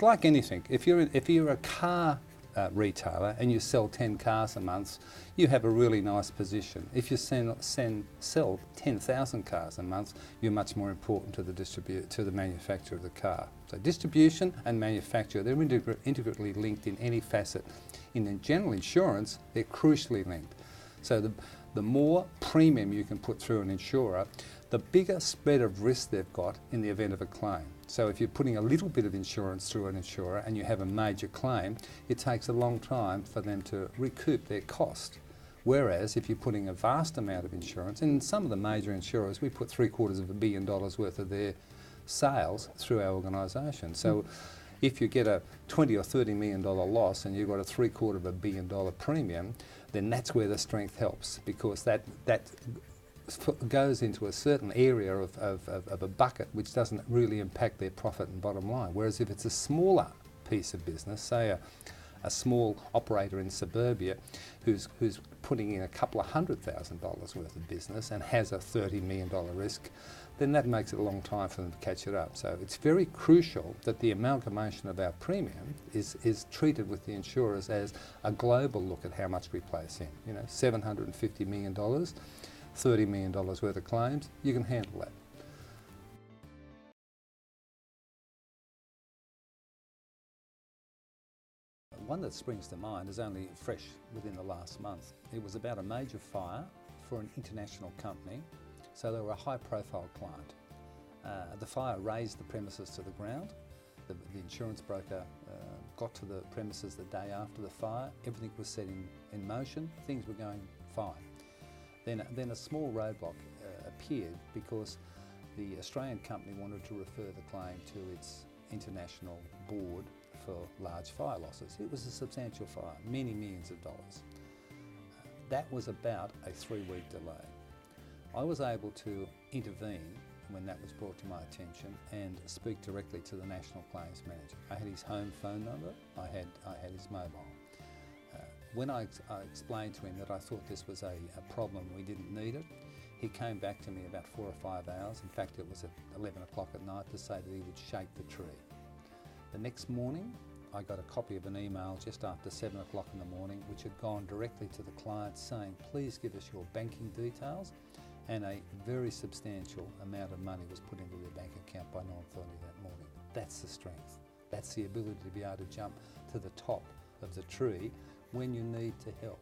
like anything. If you're a car retailer and you sell 10 cars a month, you have a really nice position. If you sell 10,000 cars a month, you're much more important to the manufacturer of the car. So distribution and manufacture, they're integrally linked in any facet. In general insurance, they're crucially linked. So the more premium you can put through an insurer, the bigger spread of risk they've got in the event of a claim. So if you're putting a little bit of insurance through an insurer and you have a major claim, it takes a long time for them to recoup their cost. Whereas if you're putting a vast amount of insurance, and in some of the major insurers, we put $750 million worth of their sales through our organisation. So if you get a $20 or $30 million loss and you've got a $750 million premium, then that's where the strength helps, because that goes into a certain area of a bucket which doesn't really impact their profit and bottom line. Whereas if it's a smaller piece of business, say a small operator in suburbia who's putting in a couple of $100,000 worth of business and has a $30 million risk, then that makes it a long time for them to catch it up. So it's very crucial that the amalgamation of our premium is treated with the insurers as a global look at how much we place in. You know, $750 million, $30 million worth of claims, you can handle that. One that springs to mind is only fresh within the last month. It was about a major fire for an international company, so they were a high-profile client. The fire razed the premises to the ground. The insurance broker got to the premises the day after the fire. Everything was set in motion. Things were going fine. Then a small roadblock appeared because the Australian company wanted to refer the claim to its international board for large fire losses. It was a substantial fire, many millions of dollars. That was about a 3-week delay. I was able to intervene when that was brought to my attention and speak directly to the National Claims Manager. I had his home phone number, I had his mobile. When I explained to him that I thought this was a problem, we didn't need it, he came back to me about 4 or 5 hours. In fact, it was at 11 o'clock at night to say that he would shake the tree. The next morning, I got a copy of an email just after 7 o'clock in the morning, which had gone directly to the client saying, please give us your banking details, and a very substantial amount of money was put into their bank account by 9:30 that morning. That's the strength. That's the ability to be able to jump to the top of the tree when you need to help.